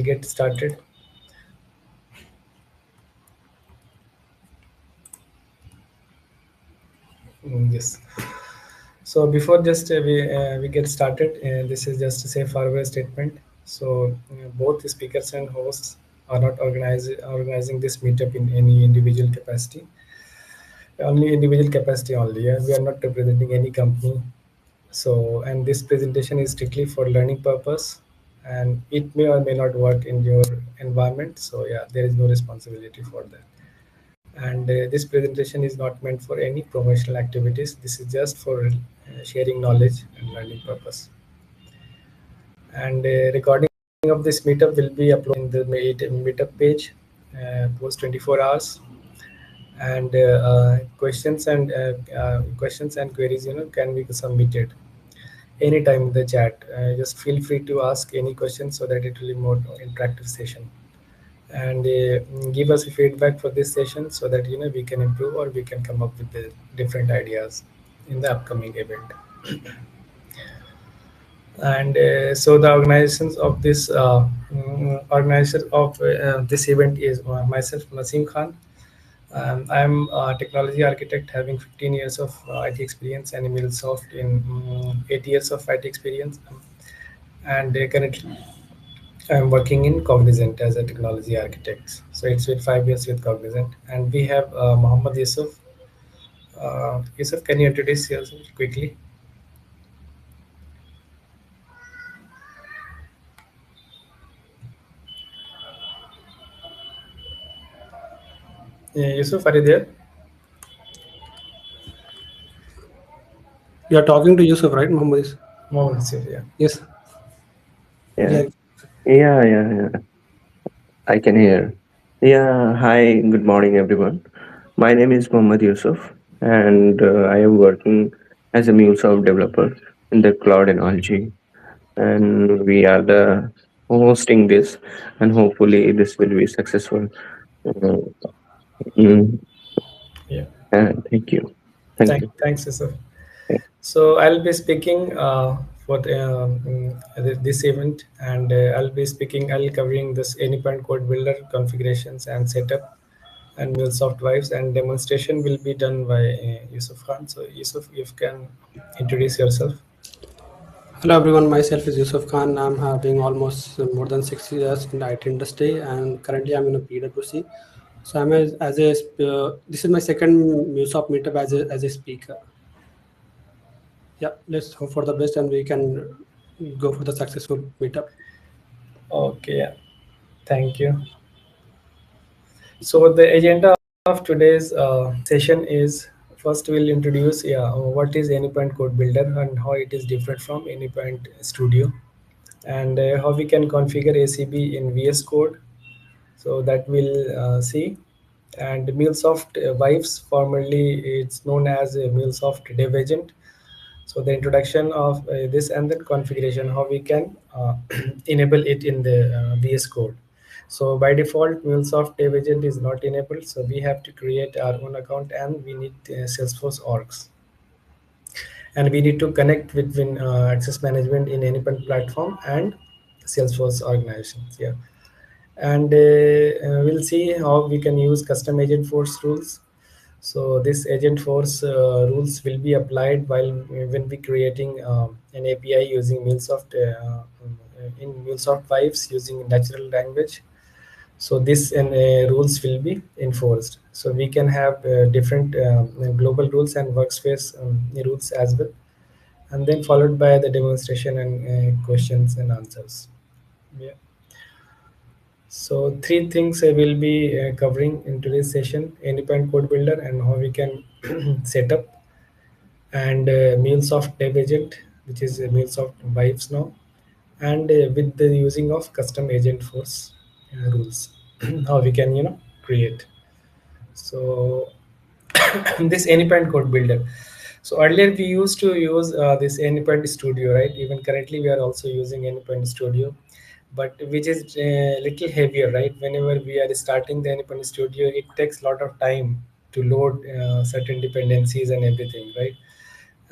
we'll get started. Yes. So before just we get started, this is just a safe harbor statement. So both the speakers and hosts are not organizing this meetup in any individual capacity. Only individual capacity only. Yeah? We are not representing any company. So and this presentation is strictly for learning purpose, and it may or may not work in your environment. So yeah, there is no responsibility for that. And this presentation is not meant for any promotional activities. This is just for sharing knowledge and learning purpose. And recording of this meetup will be uploaded in the meetup page post 24 hours. And questions and queries, can be submitted anytime in the chat. Just feel free to ask any questions so that it will be more interactive session. And give us a feedback for this session so that we can improve or we can come up with the different ideas in the upcoming event. And so the organizations of this organizer of this event is myself, Naseem Khan. I'm a technology architect having 15 years of IT experience, and MuleSoft in 8 years of IT experience. And currently I'm working in Cognizant as a technology architect. So it's been 5 years with Cognizant. And we have Mohammed Yusuf. Yusuf, can you introduce yourself quickly? Yusuf, are you there? You are talking to Yusuf, right, Mohammed? Mohammed Yusuf, yeah. Yes. Yeah. Yeah. I can hear. Yeah. Hi. Good morning, everyone. My name is Mohammad Yusuf, and I am working as a MuleSoft developer in the cloud analogy. And we are the hosting this, and hopefully this will be successful. Uh, mm, Yeah. Thank you. Thank you. Thanks, Yusuf. So I'll be speaking for this event, and I'll covering this AnyPoint code builder configurations and setup, and MuleSoft vibes, and demonstration will be done by Yusuf Khan. So Yusuf, you can introduce yourself. Hello, everyone. Myself is Yusuf Khan. I'm having almost more than 6 years in the IT industry, and currently I'm in a PwC. So I'm this is my second MuleSoft meetup as a speaker. Yeah, let's hope for the best, and we can go for the successful meetup. Okay, yeah. Thank you. So the agenda of today's session is, first we'll introduce what is AnyPoint Code Builder and how it is different from AnyPoint Studio, and how we can configure ACB in VS Code. So that we'll see. And MuleSoft Vibes, formerly it's known as MuleSoft Dev Agent. So the introduction of this, and then configuration, how we can enable it in the VS Code. So by default, MuleSoft Dev Agent is not enabled. So we have to create our own account, and we need Salesforce orgs. And we need to connect between access management in any platform and Salesforce organizations. Yeah. And we'll see how we can use custom agent force rules. So this agent force rules will be applied when we creating an API using MuleSoft in MuleSoft Vibes using natural language. So this rules will be enforced. So we can have different global rules and workspace rules as well, and then followed by the demonstration and questions and answers. Yeah. So three things I will be covering in today's session: AnyPoint Code Builder and how we can set up, and MuleSoft Dev Agent, which is MuleSoft Vibes now, and with the using of custom agent force rules, how we can create. So this AnyPoint Code Builder. So earlier we used to use this AnyPoint Studio, right? Even currently we are also using AnyPoint Studio, but which is a little heavier, right? Whenever we are starting the AnyPoint Studio, it takes a lot of time to load certain dependencies and everything, right?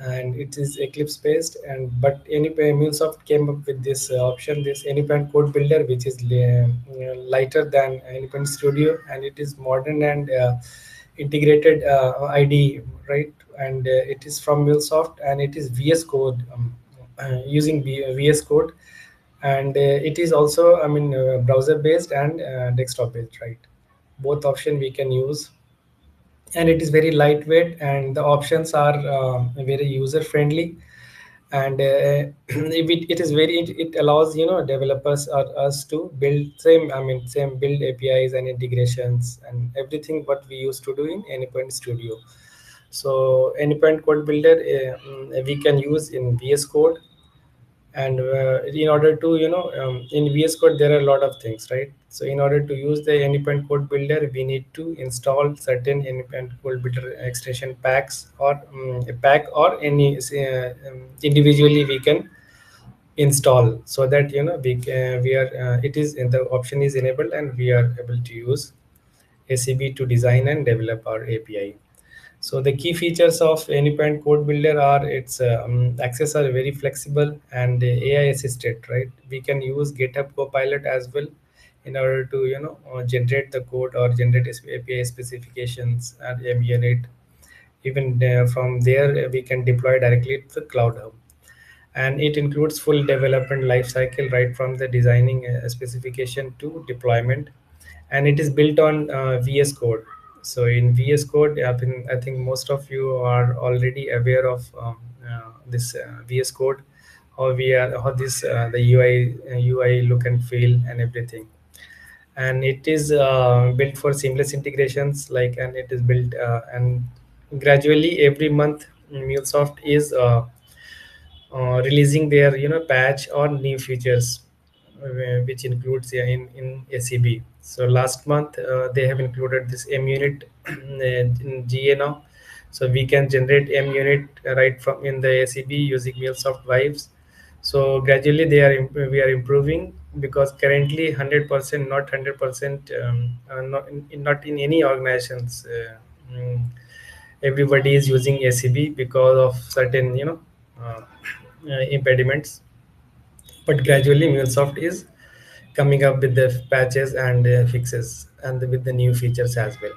and it is Eclipse based. And but anyway, MuleSoft came up with this option, this Anypoint Code Builder, which is lighter than Anypoint Studio, and it is modern and integrated IDE, right? And it is from MuleSoft, and it is VS Code, using VS Code, and it is also, I mean, browser based and desktop based, right? Both option we can use, and it is very lightweight, and the options are very user friendly. And it is very, it allows, developers or us to build same, I mean, same build APIs and integrations and everything what we used to do in Anypoint Studio. So Anypoint Code Builder, we can use in VS Code. And in order to, in VS Code there are a lot of things, right? So in order to use the Anypoint Code Builder, we need to install certain Anypoint Code Builder extension packs, or a pack, or any individually we can install, so that, we are it is, the option is enabled, and we are able to use ACB to design and develop our API. So the key features of Anypoint Code Builder are its access are very flexible and AI assisted, right? We can use GitHub Copilot as well in order to, generate the code or generate API specifications and emulate. Even from there, we can deploy directly to the Cloud Hub. And it includes full development lifecycle, right from the designing specification to deployment. And it is built on VS Code. So in VS Code, I think most of you are already aware of this VS Code, how this the UI look and feel and everything. And it is built for seamless integrations, like, and it is built and gradually every month MuleSoft is releasing their, patch or new features, which includes, yeah, in ACB. So last month they have included this M unit in GA now, so we can generate M unit right from in the ACB using MuleSoft vibes. So gradually we are improving, because currently 100%, not 100%, not in any organizations. Everybody is using ACB because of certain, impediments. But gradually MuleSoft is coming up with the patches and fixes, and with the new features as well.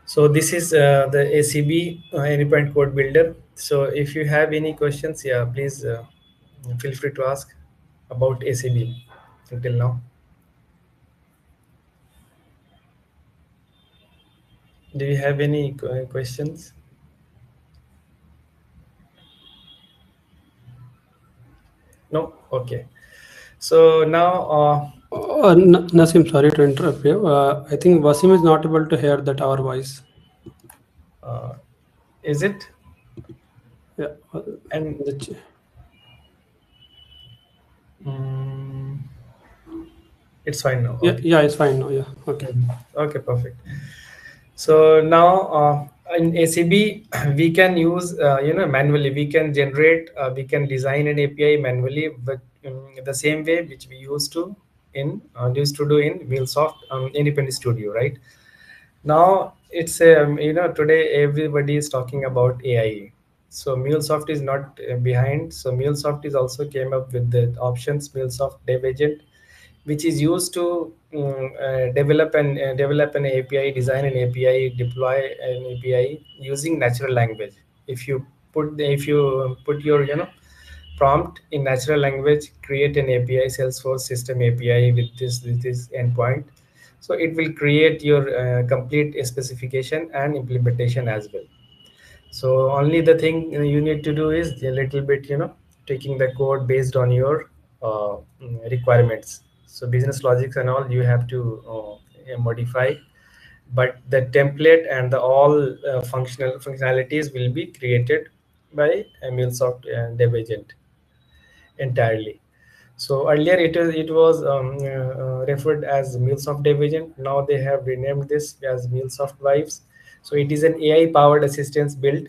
So this is the ACB Anypoint Code Builder. So if you have any questions, yeah, please feel free to ask about ACB until now. Do you have any questions? No? Okay. So now, Nasim, sorry to interrupt you. I think Wasim is not able to hear that our voice. uh, is it? Yeah. And The mm, it's fine now. yeah, Okay. yeah, it's fine now. Yeah. Okay. Okay, perfect. So now in ACB, we can use, manually. We can generate, we can design an API manually, but the same way which we used to do in MuleSoft Independent Studio, right? Now it's, today everybody is talking about AI. So MuleSoft is not behind. So MuleSoft is also came up with the options MuleSoft Dev Agent, which is used to develop an API, design an API, deploy an API using natural language. If you put your, prompt in natural language, create an API, Salesforce system API with this endpoint. So it will create your complete specification and implementation as well. So only the thing you need to do is a little bit, taking the code based on your requirements. So business logics and all you have to modify, but the template and the all functionalities will be created by MuleSoft Dev Agent entirely. So earlier it was referred as MuleSoft Dev Agent. Now they have renamed this as MuleSoft Vibes. So it is an AI powered assistance built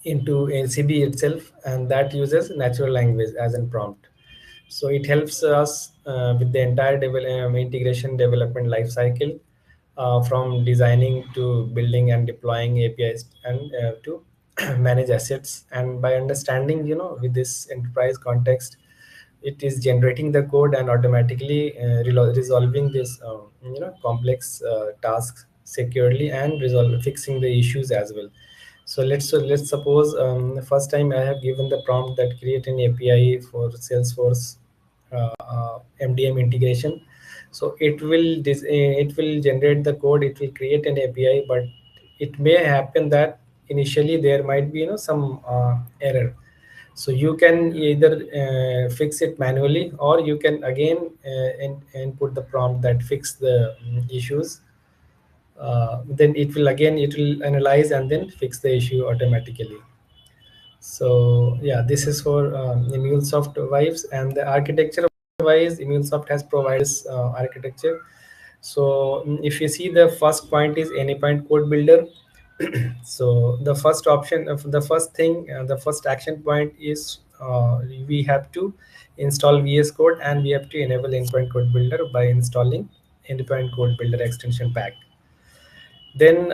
into ACB itself, and that uses natural language as a prompt. So it helps us with the entire integration development lifecycle, from designing to building and deploying APIs, and to manage assets. And by understanding, with this enterprise context, it is generating the code and automatically resolving this complex tasks securely and fixing the issues as well. So let's suppose the first time I have given the prompt that create an API for Salesforce MDM integration. So it will generate the code, it will create an API, but it may happen that initially there might be some error. So you can either fix it manually, or you can again input the prompt that fix the issues. Then it will analyze and then fix the issue automatically. So yeah, this is for MuleSoft vibes. And the architecture wise, MuleSoft has provided architecture. So if you see, the first point is Anypoint Code Builder. So the first option of the first thing, the first action point is we have to install VS Code, and we have to enable Endpoint Code Builder by installing Endpoint Code Builder extension pack. Then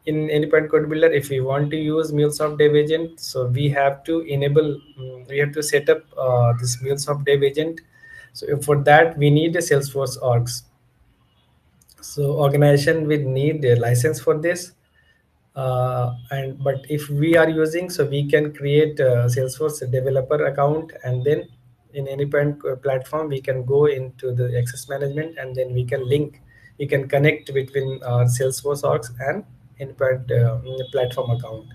in Endpoint Code Builder, if we want to use MuleSoft Dev Agent, so we have to enable, we have to set up this MuleSoft Dev Agent. So for that, we need a Salesforce orgs. So organization will need a license for this. And but if we are using, so we can create a Salesforce developer account, and then in any platform we can go into the access management, and then we can connect between our Salesforce orgs and Endpoint platform account.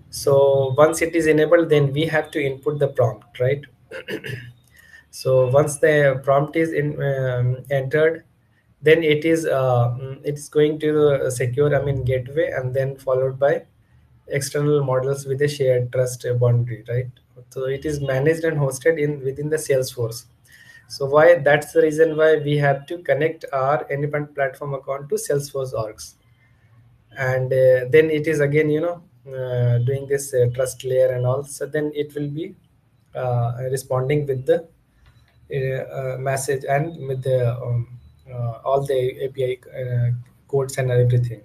So once it is enabled, then we have to input the prompt, right? So once the prompt is entered, then it's going to the secure, gateway, and then followed by external models with a shared trust boundary, right? So it is managed and hosted in within the Salesforce. So why that's the reason why we have to connect our independent platform account to Salesforce orgs. And then it is again doing this trust layer and all. So then it will be responding with the message and with the all the API codes and everything,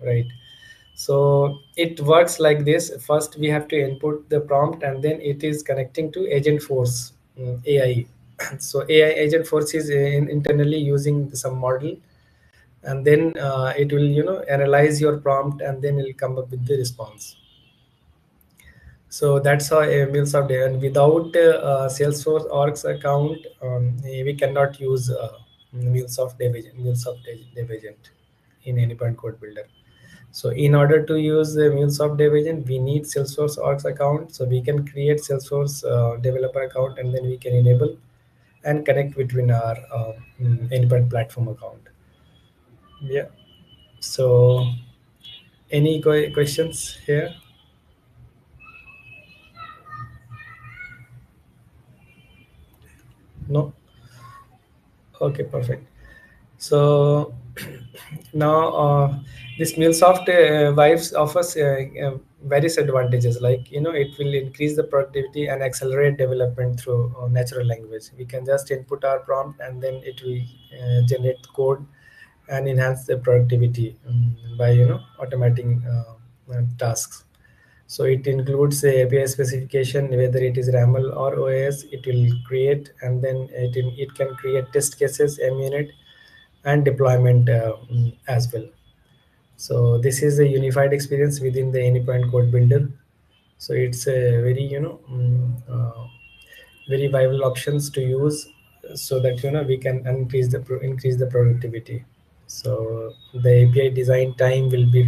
right? So it works like this. First, we have to input the prompt, and then it is connecting to Agent Force AI. So AI Agent Force is internally using some model, and then it will analyze your prompt, and then it will come up with the response. So that's how MuleSoft, and without Salesforce orgs account, we cannot use MuleSoft Dev Agent in any point code builder. So in order to use the MuleSoft Dev Agent, we need Salesforce orgs account. So we can create Salesforce developer account, and then we can enable and connect between our endpoint platform account. Yeah. So any questions here? No. Okay, perfect. So now this MuleSoft Vibes offers various advantages. Like it will increase the productivity and accelerate development through natural language. We can just input our prompt, and then it will generate the code and enhance the productivity by automating tasks. So it includes the API specification, whether it is RAML or OS, it will create, and then it can create test cases, MUnit, and deployment as well. So this is a unified experience within the Anypoint Code Builder. So it's a very very viable options to use, so that we can increase the productivity. So the API design time will be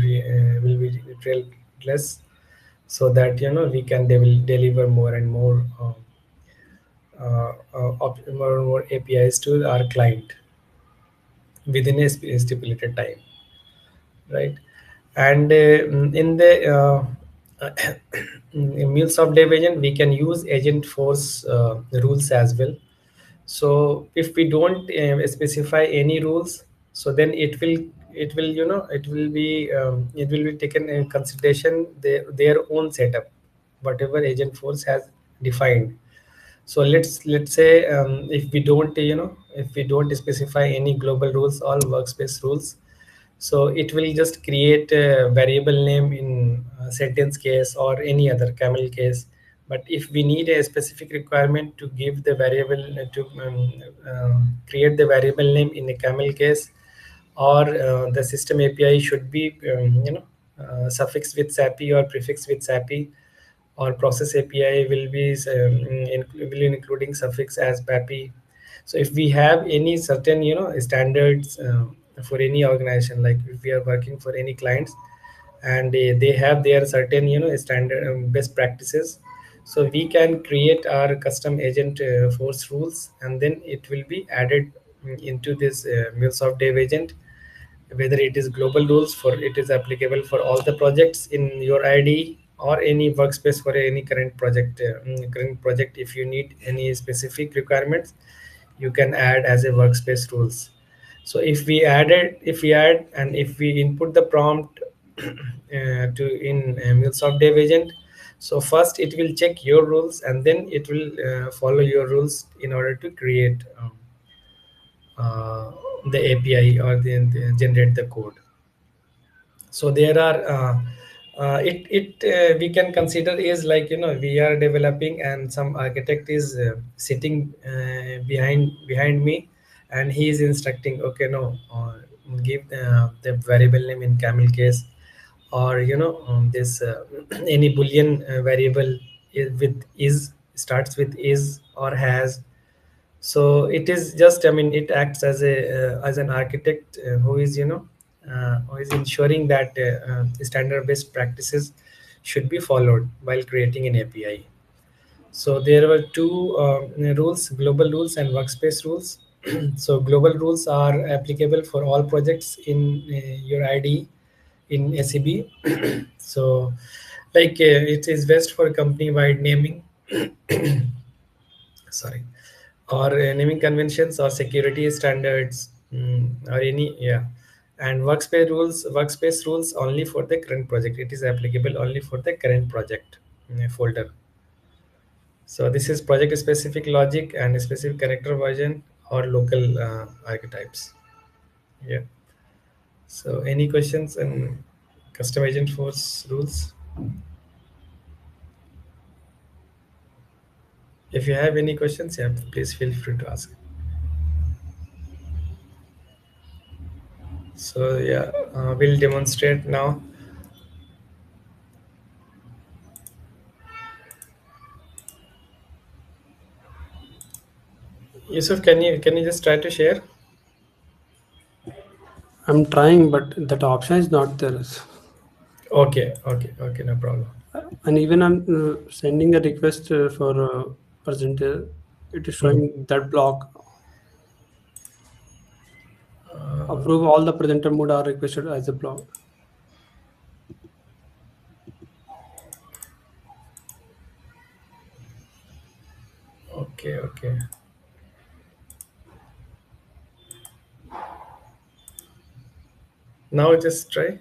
real less, so that we can deliver more and more more and more APIs to our client within a stipulated time, right? And in the in MuleSoft Dev Agent, we can use Agent Force rules as well. So if we don't specify any rules, so then it will be taken in consideration their own setup, whatever Agent Force has defined. So let's say if we don't if we don't specify any global rules, all workspace rules, so it will just create a variable name in sentence case or any other camel case. But if we need a specific requirement to give the variable to create the variable name in a camel case, or the system API should be suffix with SAPI or prefix with SAPI, or process API will be will be including suffix as PAPI. So if we have any certain standards for any organization, like if we are working for any clients, and they have their certain standard best practices, so we can create our custom agent force rules, and then it will be added into this MuleSoft dev agent, whether it is global rules for it is applicable for all the projects in your IDE, or any workspace for any current project. If you need any specific requirements, you can add as a workspace rules. So if we add and if we input the prompt to in MuleSoft dev agent, so first it will check your rules, and then it will follow your rules in order to create uh, the API, or generate the code. So there are it we can consider is like, we are developing and some architect is sitting behind me, and he is instructing, okay, no, give the variable name in camel case, or this any boolean variable with is starts with is or has. So it is just, I mean, it acts as a as an architect who is who is ensuring that standard best practices should be followed while creating an API. So there were two rules: global rules and workspace rules. So global rules are applicable for all projects in your IDE in ACB. So like it is best for company wide naming, sorry, or naming conventions or security standards, or any, yeah. And workspace rules only for the current project, it is applicable only for the current project folder. So this is project specific logic and specific connector version or local archetypes. Yeah. So any questions and custom agent force rules? If you have any questions, yeah, please feel free to ask. So yeah, we'll demonstrate now. Yusuf, can you just try to share? I'm trying, but that option is not there. Okay, no problem. And even I'm sending a request for presenter, it is Hmm. showing that block. Approve all the presenter mode are requested as a block. Okay. Now just try.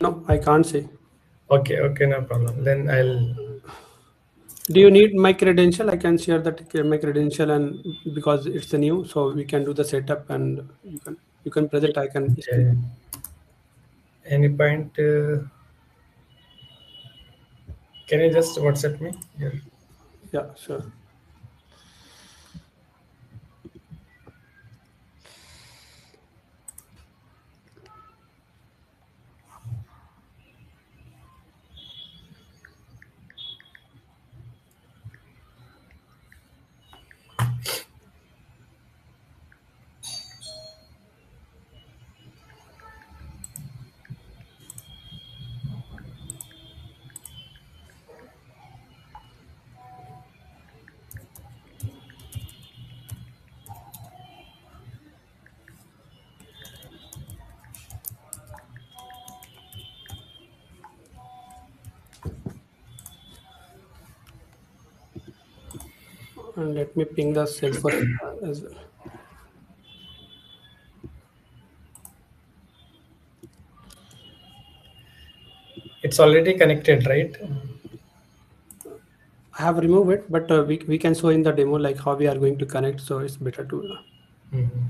No, I can't say. Okay, no problem. Then I'll. Do you need my credential? I can share that my credential, and because it's a new, so we can do the setup, and you can present. I can screen. Yeah, any point? Can you just WhatsApp me? Yeah. Yeah, sure. And let me ping the Salesforce as well. It's already connected, right? I have removed it, but we can show in the demo like how we are going to connect. So it's better to. Mhm.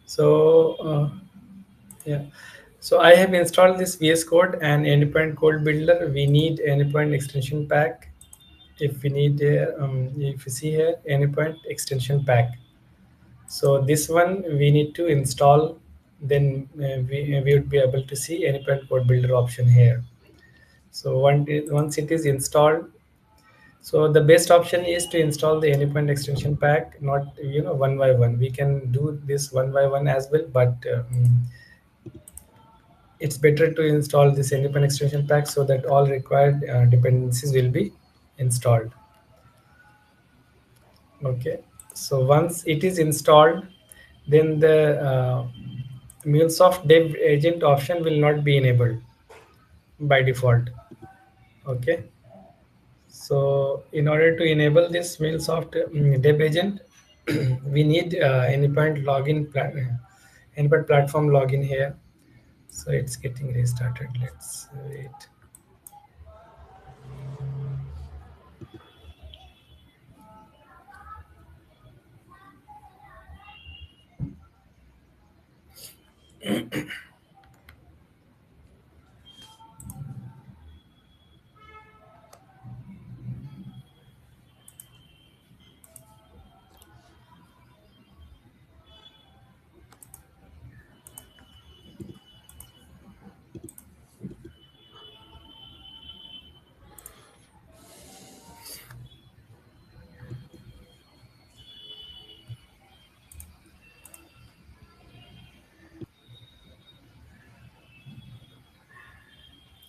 So yeah, so I have installed this VS Code and Endpoint Code Builder. We need Endpoint extension pack. If we need, if you see here, Endpoint extension pack. So this one we need to install. Then we would be able to see Endpoint Code Builder option here. So once it is installed, so the best option is to install the Anypoint extension pack, not one by one. We can do this one by one as well, but it's better to install this Anypoint extension pack so that all required dependencies will be installed. Okay. So once it is installed, then the MuleSoft dev agent option will not be enabled by default. Okay. So in order to enable this MuleSoft dev agent, we need Anypoint platform login here. So it's getting restarted. Let's wait.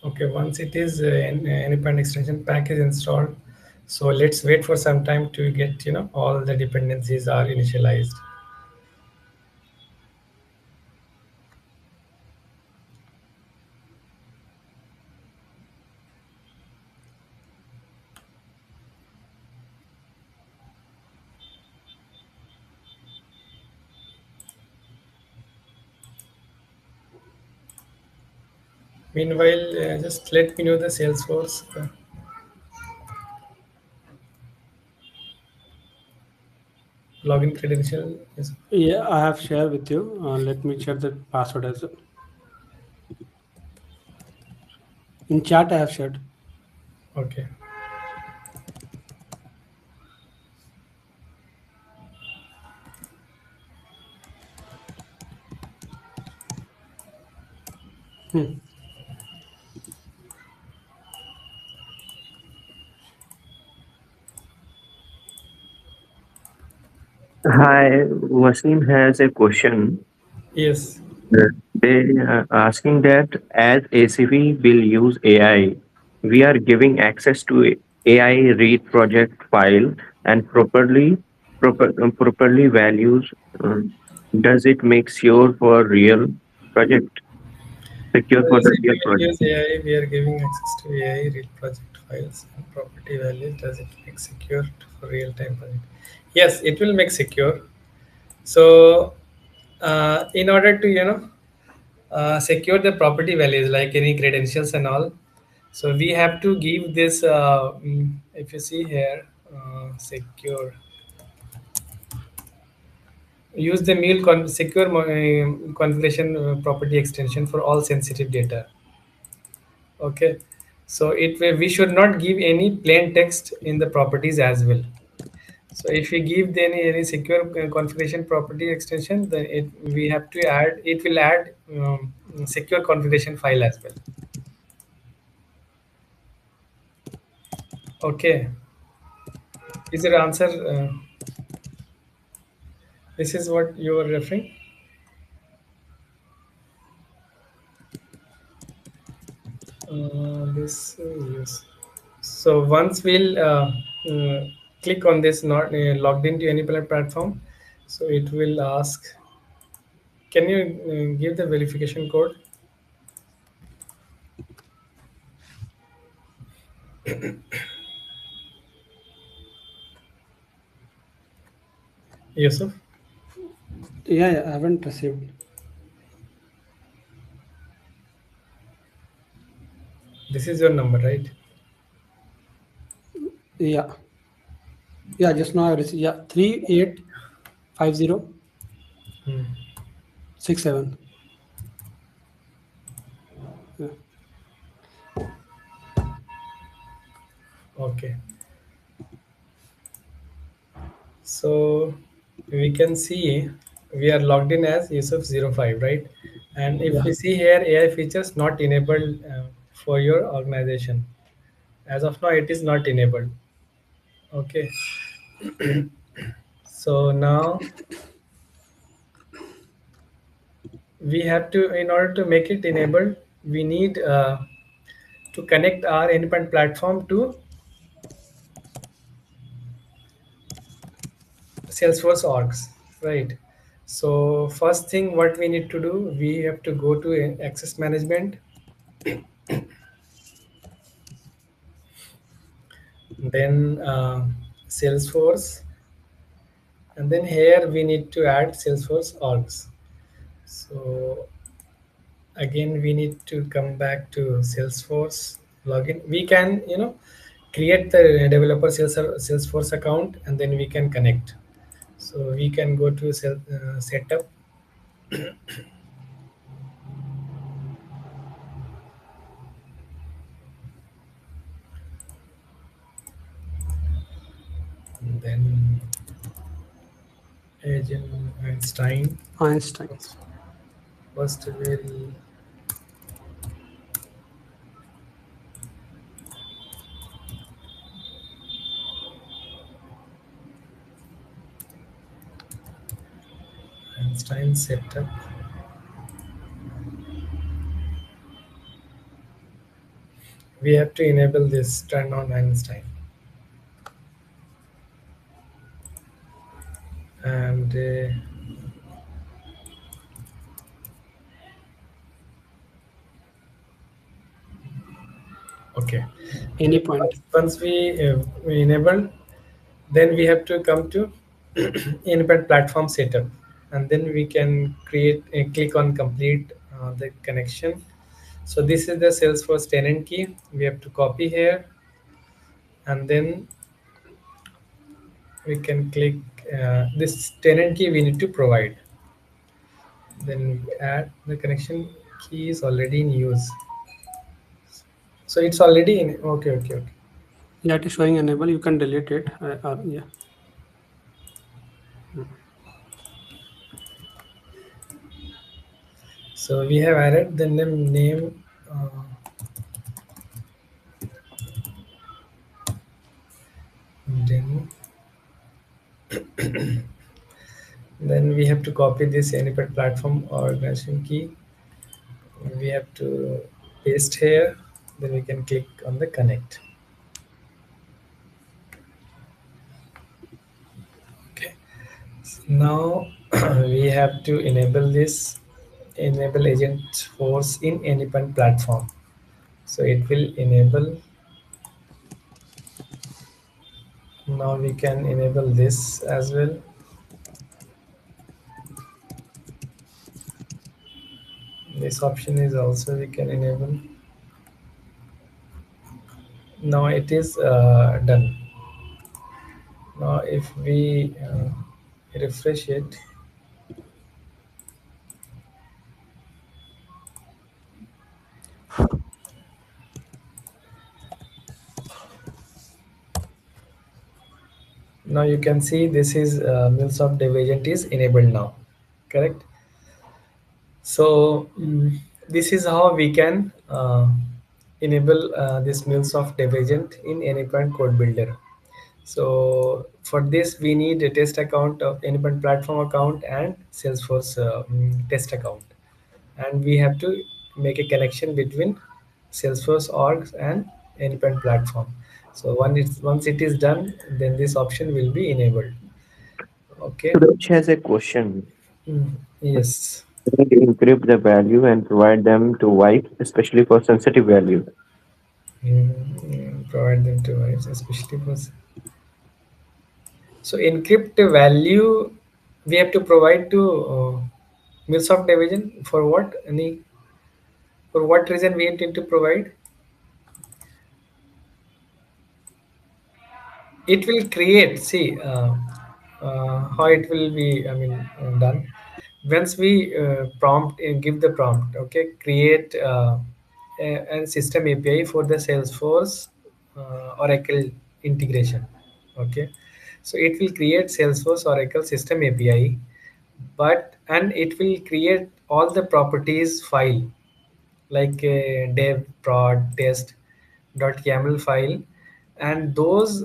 Okay, once it is Anypoint extension pack is installed, so let's wait for some time to get all the dependencies are initialized. Meanwhile, just let me know the Salesforce login credential. Yes. Yeah, I have shared with you. Let me check the password as well. In chat. I have shared. Okay. Hmm. Hi, Wasim has a question. Yes. They are asking that as ACV will use AI, we are giving access to AI read project file and properly values. Does it make sure for real project secure for Yes, the if real we will project? use AI, we are giving access to AI real project files and property values. Does it make secure for real-time project? Yes, it will make secure. So, in order to secure the property values like any credentials and all, so we have to give this. If you see here, secure. Use the secure configuration property extension for all sensitive data. Okay, so we should not give any plain text in the properties as well. So if we give the any secure configuration property extension, then we have to add, it will add secure configuration file as well. Okay, is your answer, this is what you were referring? This yes. So once we'll click on this, not logged into any platform, so it will ask, can you give the verification code? Yusuf, Yeah, yeah, I haven't received. this is your number, right? Yeah, yeah. Just now I received, yeah, 385067. Yeah. Okay, so we can see we are logged in as Yusuf05, right? And if Yeah. we see here, AI features not enabled for your organization. As of now, it is not enabled. Okay, so now we have to, in order to make it enabled, we need to connect our endpoint platform to Salesforce orgs, right? So first thing what we need to do, we have to go to access management, then Salesforce, and then here we need to add Salesforce orgs. So again we need to come back to Salesforce login. We can, create the developer Salesforce account, and then we can connect. So we can go to setup, then agent Einstein. Einstein. First we'll Einstein setup. We have to enable this turn on Einstein, and okay. Any point. Once we enable, then we have to come to independent platform setup, and then we can create click on complete the connection. So this is the Salesforce tenant key. We have to copy here, and then we can click this tenant key we need to provide. Then we add the connection key is already in use. So it's already in. Okay, okay, okay. Yeah, it is showing enable. You can delete it. Yeah. So we have added the name. Then then we have to copy this Anypad platform organization key. We have to paste here. Then we can click on the connect. Okay. Now we have to enable this enable agent force in Anypad platform. So it will enable. Now we can enable this as well. This option is also we can enable. Now it is done. Now if we refresh it, now you can see this is MuleSoft dev agent is enabled now, correct? So this is how we can enable this MuleSoft dev agent in Anypoint Code Builder. So for this, we need a test account of Anypoint platform account and Salesforce test account, and we have to make a connection between Salesforce orgs and Anypoint platform. So once it is done, then this option will be enabled. Okay. Suresh has a question. Yes. Can we encrypt the value and provide them to wife, especially for sensitive value? Provide them to wives, especially for. So encrypt value we have to provide to MuleSoft division for what? Any for what reason we intend to provide? it will create, see, how it will be, I mean, done. Once we prompt give the prompt, okay, create a system API for the Salesforce Oracle integration, okay. So it will create Salesforce Oracle system API, but and it will create all the properties file, like a dev prod test .yaml file, and those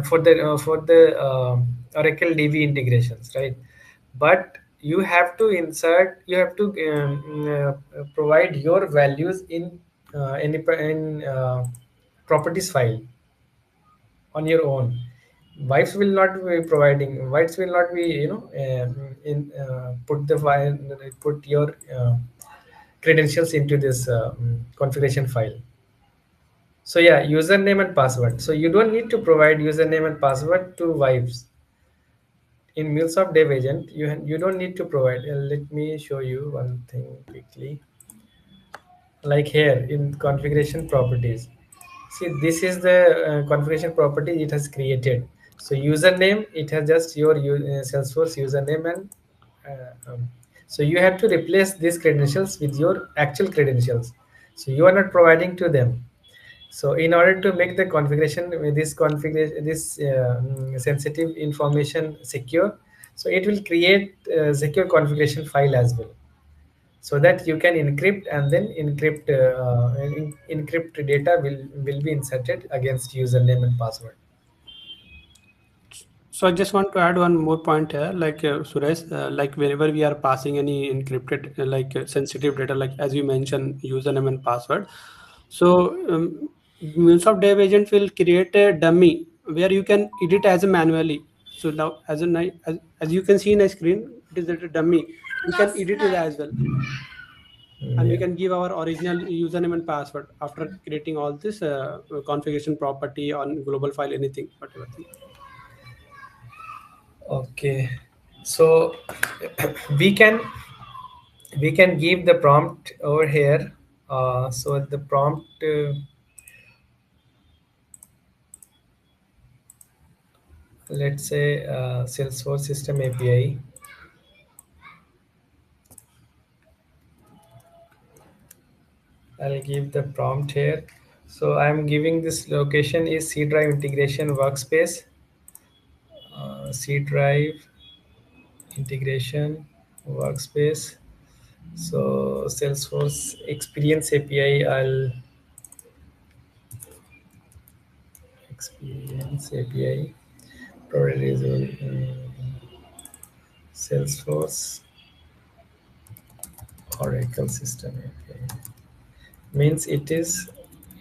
for the Oracle DB integrations, right? But you have to insert, you have to provide your values in properties file on your own. Wives will not be providing. Wives will not be, in put the file, put your credentials into this configuration file. So yeah, username and password. So you don't need to provide username and password to Vibes. In MuleSoft Dev Agent, you don't need to provide. Let me show you one thing quickly. Like here in configuration properties. See, this is the configuration property it has created. So username, it has just your Salesforce username, and so you have to replace these credentials with your actual credentials. So you are not providing to them. So in order to make the configuration with this configuration, this sensitive information secure, so it will create a secure configuration file as well, so that you can encrypt, and then encrypt data will be inserted against username and password. So I just want to add one more point here, like Suresh, like whenever we are passing any encrypted, sensitive data, like as you mentioned, username and password. So MuleSoft Dev Agent will create a dummy where you can edit as a manually. So now, as you can see in a screen, it is a dummy. We can edit it as well, and we Yeah. can give our original username and password after creating all this configuration property on global file, anything, whatever thing. Okay. So we can we can give the prompt over here. So the prompt, let's say Salesforce System API. I'll give the prompt here. So I'm giving this location is C drive integration workspace. C drive integration workspace. So Salesforce Experience API. I'll Experience API. Probably is Salesforce Oracle System API. Means it is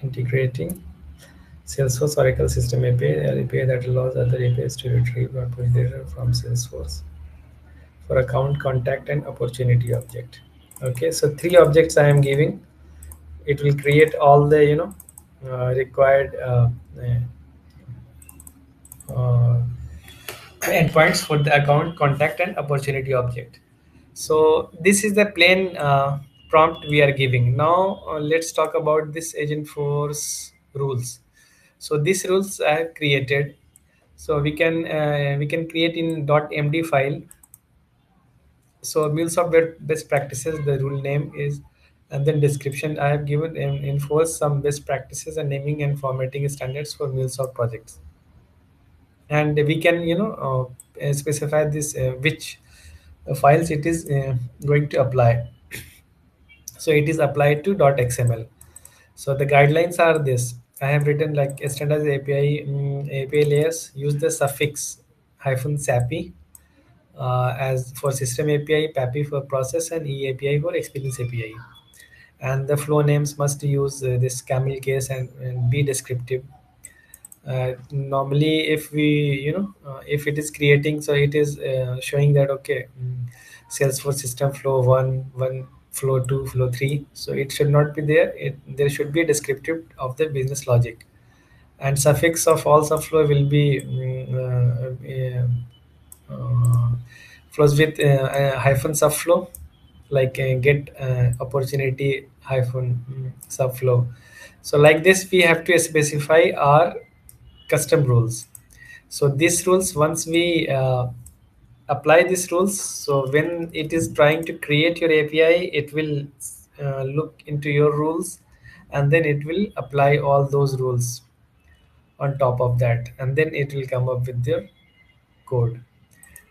integrating Salesforce Oracle System API, an API that allows other APIs to retrieve or push data from Salesforce for account, contact, and opportunity object. Okay, so three objects I am giving. It will create all the required uh, endpoints for the account, contact, and opportunity object. So this is the plain prompt we are giving. Now let's talk about this agent force rules. So these rules I have created. So we can create in .md file. So MuleSoft best practices, the rule name is, and then description I have given enforce some best practices and naming and formatting standards for MuleSoft projects. And we can specify this which files it is going to apply. So it is applied to .xml. So the guidelines are this. I have written like standard API API layers use the suffix -sapi as for system API, PAPI for process, and EAPI for experience API. And the flow names must use this camel case and be descriptive. Normally, if we, if it is creating, so it is showing that okay, Salesforce system flow one, flow two, flow three. So it should not be there. There should be a descriptive of the business logic, and suffix of all subflow will be flows with hyphen subflow, like get opportunity hyphen subflow. So like this, we have to specify our custom rules. So these rules, once we apply these rules, so when it is trying to create your API, it will look into your rules, and then it will apply all those rules on top of that, and then it will come up with your code.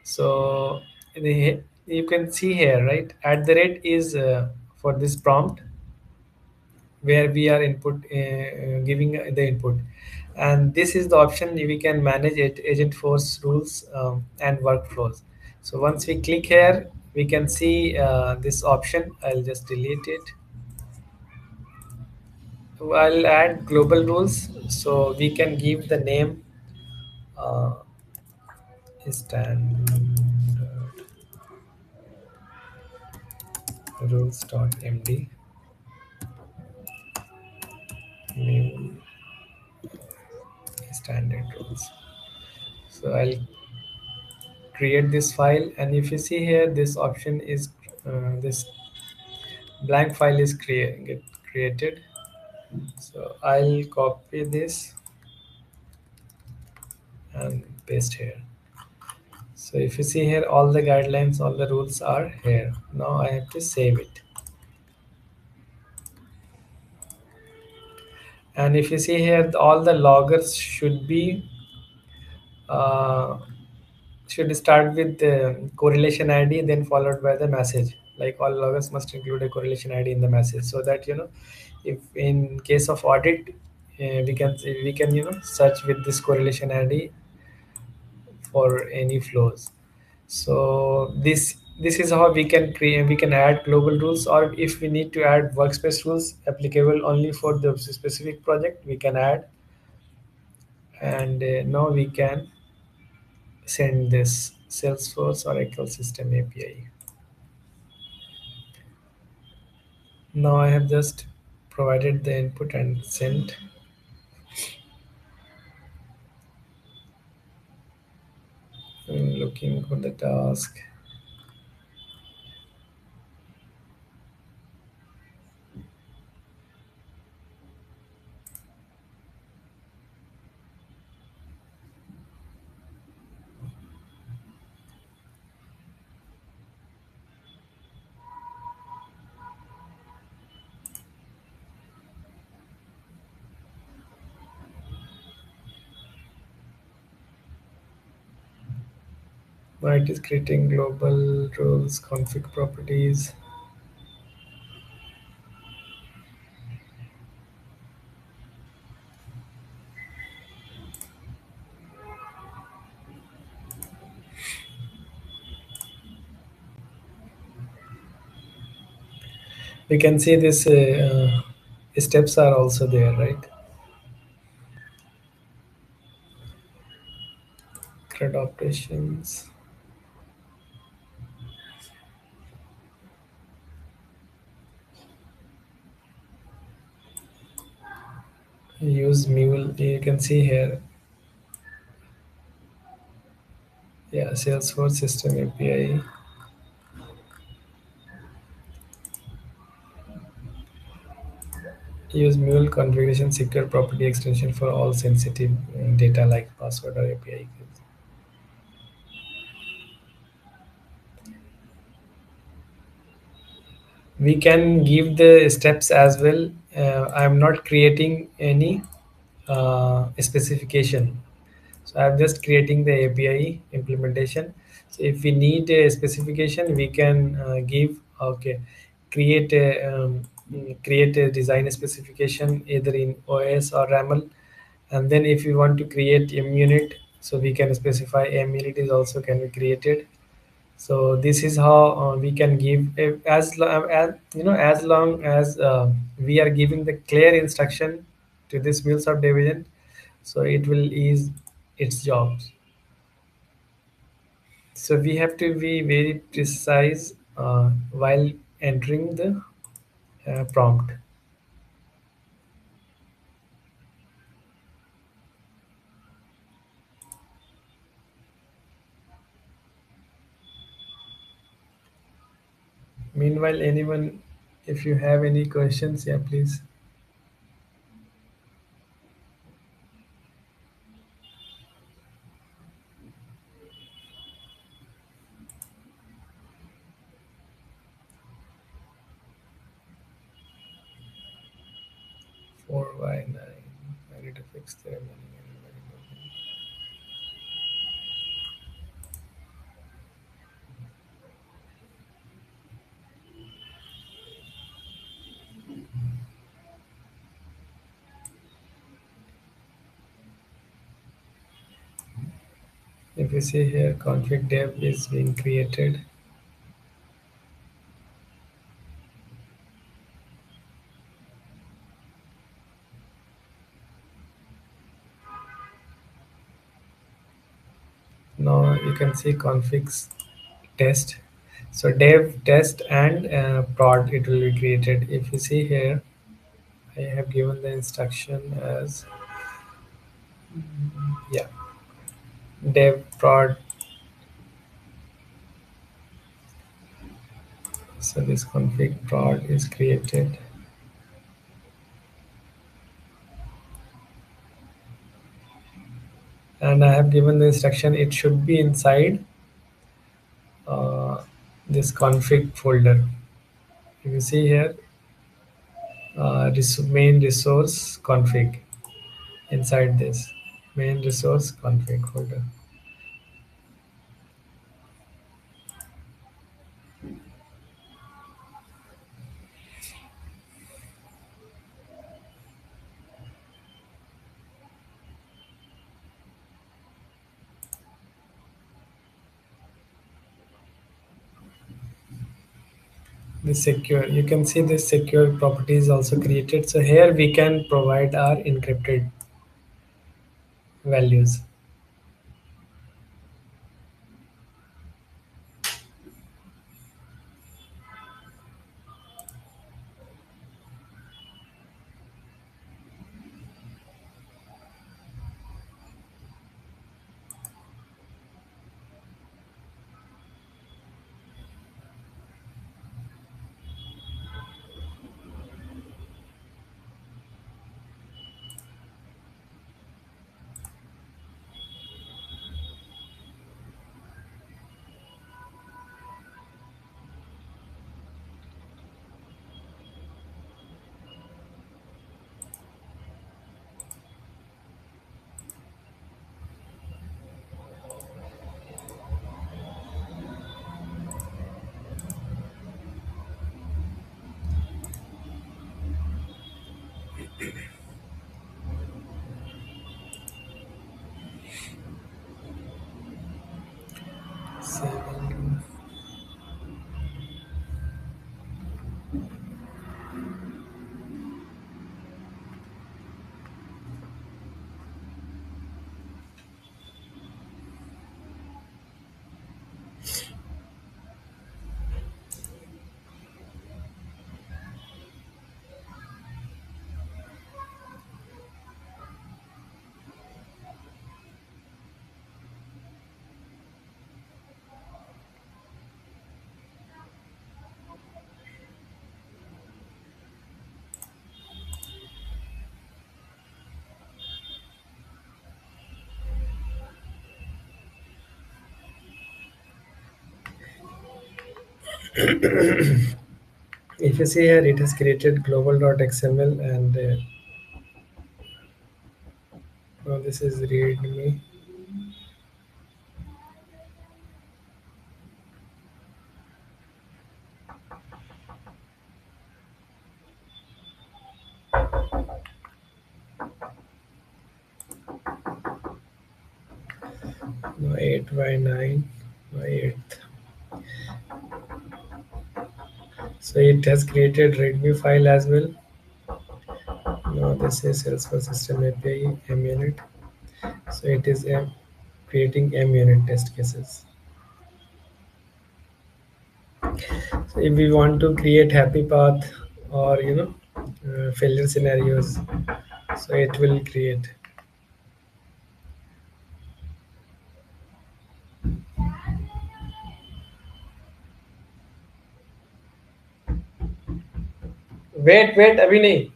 So you can see here, right, at the rate is for this prompt where we are giving the input, and this is the option we can manage it agent force rules and workflows. So once we click here, we can see this option. I'll just delete it. I'll add global rules, so we can give the name uh, standard rules.md, new standard rules. So I'll create this file, and if you see here, this option is this blank file is get created. So I'll copy this and paste here. So if you see here, all the guidelines, all the rules are here. Now I have to save it. And if you see here, all the loggers uh, should start with the correlation ID, then followed by the message. Like all loggers must include a correlation ID in the message, so that if in case of audit, we can search with this correlation ID for any flows. So this is how we can create, we can add global rules, or if we need to add workspace rules applicable only for the specific project, we can add. And now we can send this Salesforce Oracle System API. Now I have just provided the input and sent. I'm looking for the task. Now it is creating global rules, config properties. We can see this steps are also there, right? CRUD operations. Use Mule. You can see here. Yeah, Salesforce System API. Use Mule configuration secure property extension for all sensitive data like password or API keys. We can give the steps as well. I'm not creating any specification, so I'm just creating the API implementation. So if we need a specification, we can give, okay, create a create a design specification either in OS or RAML. And then if we want to create M unit, so we can specify M unit is also can be created. So this is how we can give as long as we are giving the clear instruction to this MuleSoft division, so it will ease its jobs. So we have to be very precise while entering the prompt. Meanwhile, anyone, if you have any questions, yeah, please. 4y9. I need to fix the remaining variable. If you see here, config dev is being created. Now you can see configs test. So dev, test, and prod it will be created. If you see here, I have given the instruction as, yeah, dev prod. So this config prod is created, and I have given the instruction it should be inside uh, this config folder. If you see here, main resource config, inside this main resource config folder. The secure, you can see this secure property is also created. So here we can provide our encrypted values. Saving. If you see here, it has created global.xml, and oh, this is readme. No, 8 by 9 by 8. So it has created readme file as well. Now this is Salesforce System API MUnit. So it is creating MUnit test cases. So if we want to create happy path, or failure scenarios, so it will create. Wait, अभी नहीं.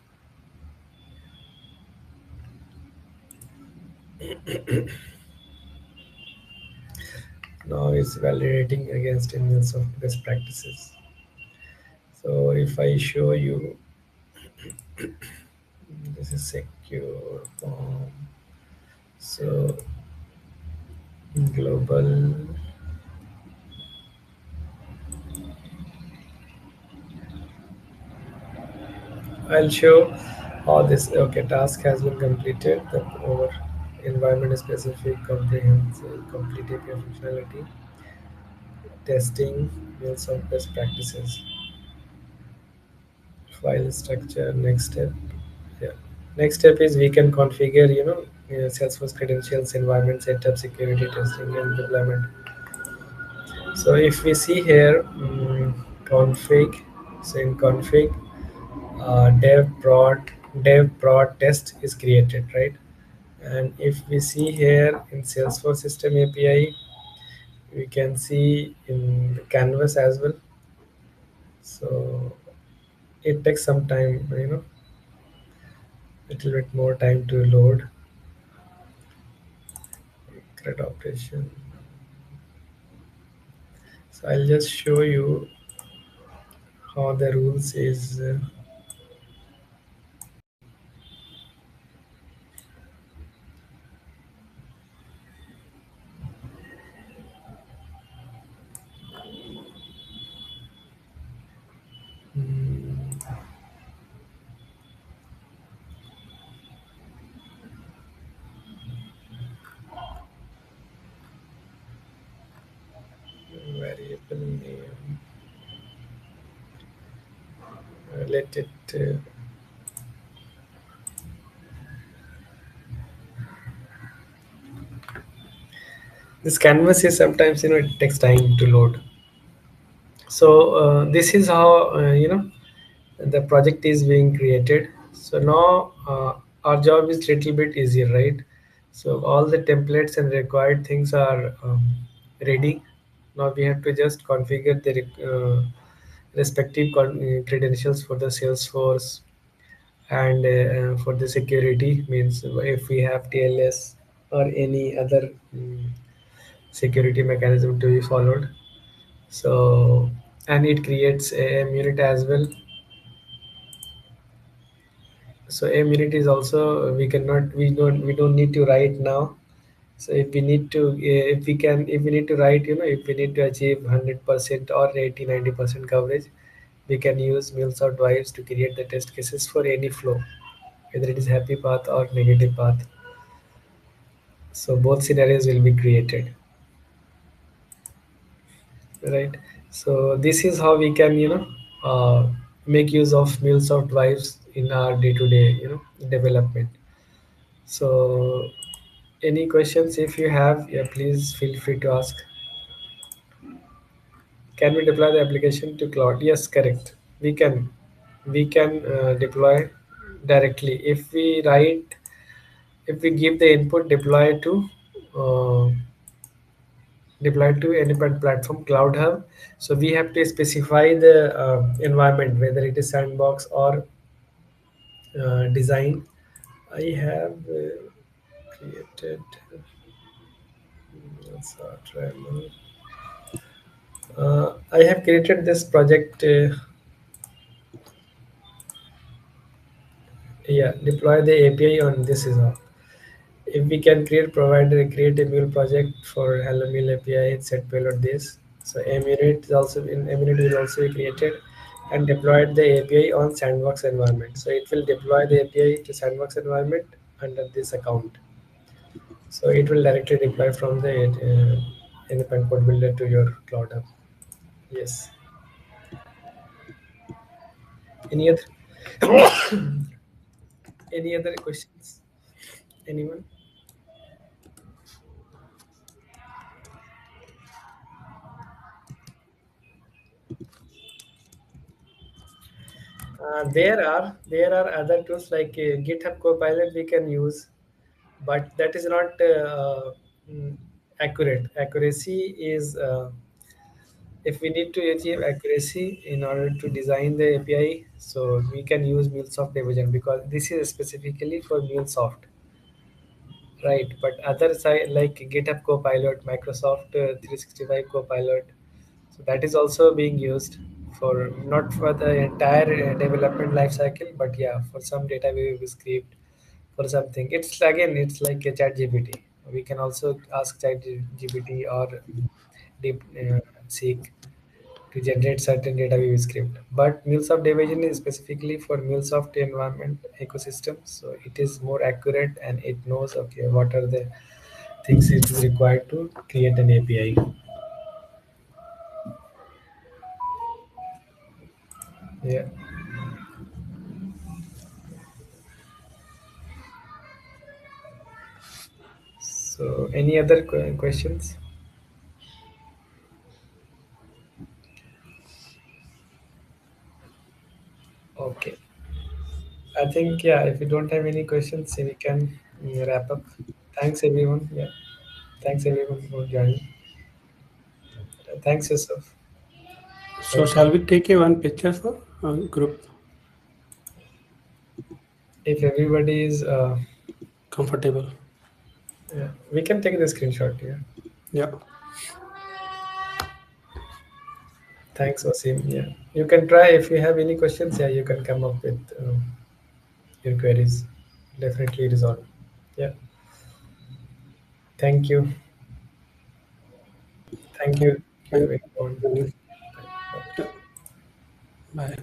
Now it's validating against MuleSoft best practices. So if I show you this This is secure form. So global. I'll show how this. Okay, task has been completed. The over environment specific comprehensive complete API functionality testing builds on best practices. File structure. Next step. Yeah. Next step is we can configure. Salesforce credentials, environment setup, security testing, and deployment. So if we see here, config. So in config, dev prod test is created, right? And if we see here in Salesforce System API, we can see in the canvas as well. So it takes some time, little bit more time to load. Create operation. So I'll just show you how the rules is. Mm, variable name. Let it. This canvas is sometimes it takes time to load. So this is how the project is being created. So now our job is little bit easier, right? So all the templates and required things are ready. Now we have to just configure the respective credentials for the Salesforce, and for the security means if we have TLS or any other security mechanism to be followed. So and it creates a unit as well. So a minute is also we don't need to write now. So if we need to if we need to write, if we need to achieve 100% or 80-90% coverage, we can use MuleSoft vibes to create the test cases for any flow, whether it is happy path or negative path. So both scenarios will be created, right? So this is how we can make use of MuleSoft vibes in our day-to-day development. So any questions if you have, yeah, please feel free to ask. Can we deploy the application to cloud? Yes, correct. We can. We can deploy directly if we write. If we give the input uh, deploy to any platform cloud hub. So we have to specify the environment, whether it is sandbox or design. I have created. Try more. I have created this project. Yeah, deploy the API on this is all. If we can create a mule project for Hello Mule API, set payload this. So MUnit is also in MUnit will also be created and deployed the API on sandbox environment. So it will deploy the API to sandbox environment under this account. So it will directly deploy from the independent code builder to your cloud hub. Yes. Any other any other questions? Anyone? There are other tools like GitHub Copilot we can use, but that is not mm, accurate. Accuracy is if we need to achieve accuracy in order to design the API, so we can use MuleSoft Division because this is specifically for MuleSoft, right? But other side like GitHub Copilot, Microsoft 365 Copilot, so that is also being used for not for the entire development life cycle, but yeah, for some data we script for something. It's again, it's like a chat GPT. We can also ask chat GPT or deep seek to generate certain data view script. But MuleSoft division is specifically for MuleSoft environment ecosystem, so it is more accurate and it knows okay what are the things it is required to create an API. Yeah. So any other questions? Okay. I think yeah. If you don't have any questions, we can wrap up. Thanks everyone. Yeah. Thanks everyone for joining. Thanks Yusuf. So shall Welcome. we take a one picture for group If everybody is, comfortable? yeah, we can take the screenshot. Yeah. Yeah. Thanks, Wasim. Yeah, you can try if you have any questions. Yeah, you can come up with your queries. Definitely resolve. Yeah. Thank you. Thank Thank you, thank everyone. you. Bye. Yeah. Bye.